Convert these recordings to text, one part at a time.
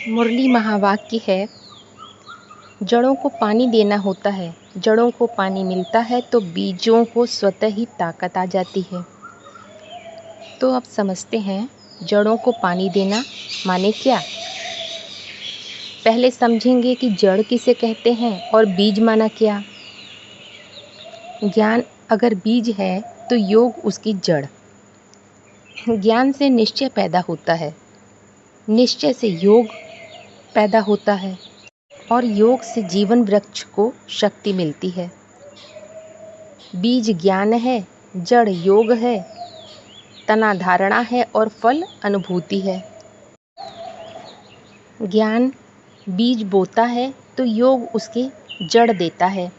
मुरली महावाक्य है, जड़ों को पानी देना होता है। जड़ों को पानी मिलता है तो बीजों को स्वतः ही ताकत आ जाती है। तो अब समझते हैं जड़ों को पानी देना माने क्या। पहले समझेंगे कि जड़ किसे कहते हैं और बीज माना क्या। ज्ञान अगर बीज है तो योग उसकी जड़। ज्ञान से निश्चय पैदा होता है, निश्चय से योग पैदा होता है और योग से जीवन वृक्ष को शक्ति मिलती है। बीज ज्ञान है, जड़ योग है, तना धारणा है और फल अनुभूति है। ज्ञान बीज बोता है तो योग उसके जड़ देता है,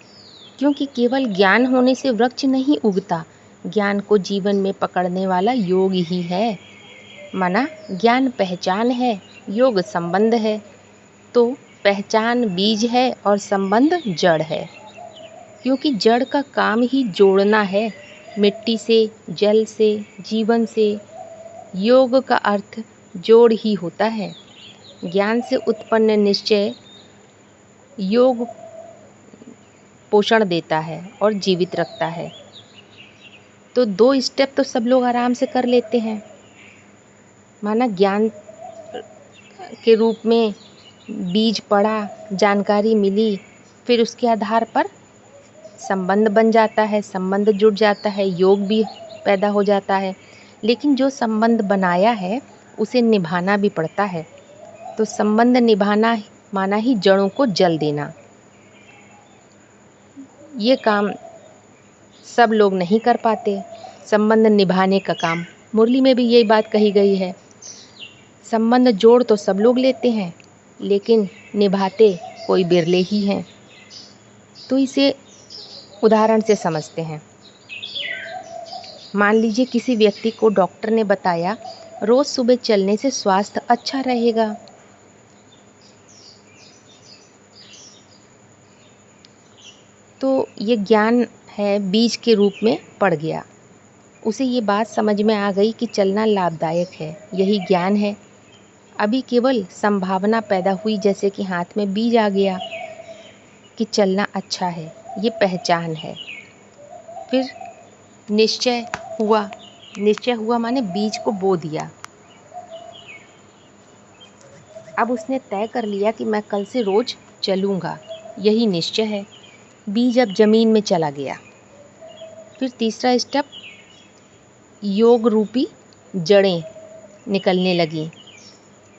क्योंकि केवल ज्ञान होने से वृक्ष नहीं उगता। ज्ञान को जीवन में पकड़ने वाला योग ही है। माना ज्ञान पहचान है, योग संबंध है। तो पहचान बीज है और संबंध जड़ है, क्योंकि जड़ का काम ही जोड़ना है, मिट्टी से, जल से, जीवन से। योग का अर्थ जोड़ ही होता है। ज्ञान से उत्पन्न निश्चय योग पोषण देता है और जीवित रखता है। तो 2 स्टेप तो सब लोग आराम से कर लेते हैं। माना ज्ञान के रूप में बीज पड़ा, जानकारी मिली, फिर उसके आधार पर संबंध बन जाता है, संबंध जुड़ जाता है, योग भी पैदा हो जाता है। लेकिन जो संबंध बनाया है उसे निभाना भी पड़ता है। तो संबंध निभाना माना ही जड़ों को जल देना। ये काम सब लोग नहीं कर पाते, संबंध निभाने का काम। मुरली में भी यही बात कही गई है। संबंध जोड़ तो सब लोग लेते हैं, लेकिन निभाते कोई बिरले ही हैं। तो इसे उदाहरण से समझते हैं। मान लीजिए किसी व्यक्ति को डॉक्टर ने बताया रोज़ सुबह चलने से स्वास्थ्य अच्छा रहेगा। तो ये ज्ञान है, बीज के रूप में पड़ गया। उसे ये बात समझ में आ गई कि चलना लाभदायक है, यही ज्ञान है। अभी केवल संभावना पैदा हुई, जैसे कि हाथ में बीज आ गया कि चलना अच्छा है, ये पहचान है। फिर निश्चय हुआ। निश्चय हुआ माने बीज को बो दिया। अब उसने तय कर लिया कि मैं कल से रोज चलूँगा, यही निश्चय है। बीज अब जमीन में चला गया। फिर तीसरा स्टेप, योग रूपी जड़ें निकलने लगी,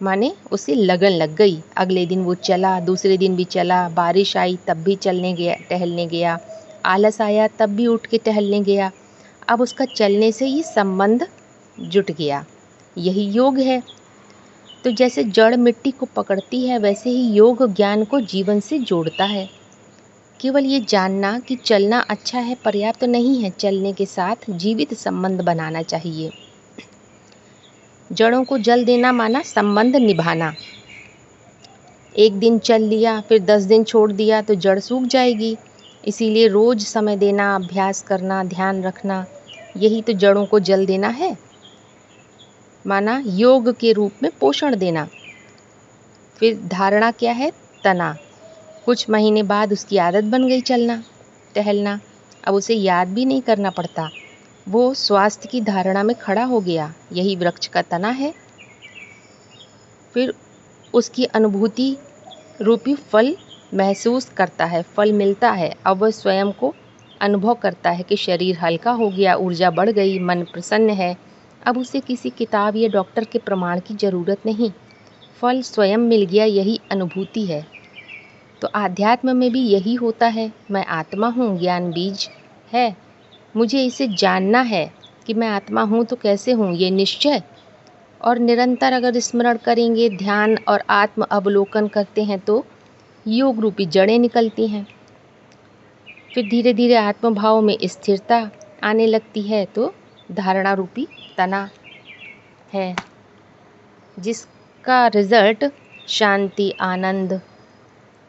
माने उसे लगन लग गई। अगले दिन वो चला, दूसरे दिन भी चला, बारिश आई तब भी चलने गया, टहलने गया, आलस आया तब भी उठ के टहलने गया। अब उसका चलने से ही संबंध जुट गया, यही योग है। तो जैसे जड़ मिट्टी को पकड़ती है, वैसे ही योग ज्ञान को जीवन से जोड़ता है। केवल ये जानना कि चलना अच्छा है पर्याप्त तो नहीं है, चलने के साथ जीवित संबंध बनाना चाहिए। जड़ों को जल देना माना संबंध निभाना। एक दिन चल लिया, फिर 10 दिन छोड़ दिया तो जड़ सूख जाएगी। इसीलिए रोज समय देना, अभ्यास करना, ध्यान रखना, यही तो जड़ों को जल देना है। माना योग के रूप में पोषण देना। फिर धारणा क्या है? तना। कुछ महीने बाद उसकी आदत बन गई चलना, टहलना। अब उसे याद भी नहीं करना पड़ता, वो स्वास्थ्य की धारणा में खड़ा हो गया, यही वृक्ष का तना है। फिर उसकी अनुभूति रूपी फल महसूस करता है, फल मिलता है। अब वह स्वयं को अनुभव करता है कि शरीर हल्का हो गया, ऊर्जा बढ़ गई, मन प्रसन्न है। अब उसे किसी किताब या डॉक्टर के प्रमाण की ज़रूरत नहीं, फल स्वयं मिल गया, यही अनुभूति है। तो आध्यात्म में भी यही होता है। मैं आत्मा हूँ, ज्ञान बीज है, मुझे इसे जानना है कि मैं आत्मा हूँ तो कैसे हूँ, ये निश्चय। और निरंतर अगर स्मरण करेंगे, ध्यान और आत्म अवलोकन करते हैं तो योग रूपी जड़ें निकलती हैं। फिर धीरे धीरे आत्मभाव में स्थिरता आने लगती है, तो धारणा रूपी तना है, जिसका रिजल्ट शांति, आनंद,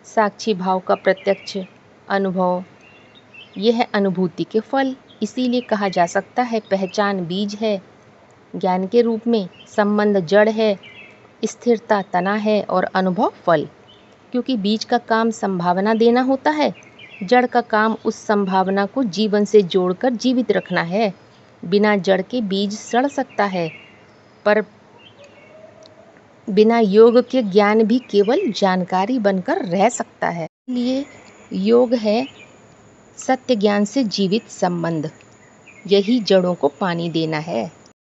साक्षी भाव का प्रत्यक्ष अनुभव, यह है अनुभूति के फल। इसीलिए कहा जा सकता है पहचान बीज है ज्ञान के रूप में, संबंध जड़ है, स्थिरता तना है और अनुभव फल। क्योंकि बीज का काम संभावना देना होता है, जड़ का काम उस संभावना को जीवन से जोड़कर जीवित रखना है। बिना जड़ के बीज सड़ सकता है, पर बिना योग के ज्ञान भी केवल जानकारी बनकर रह सकता है। इसलिए योग है सत्य ज्ञान से जीवित संबंध, यही जड़ों को पानी देना है।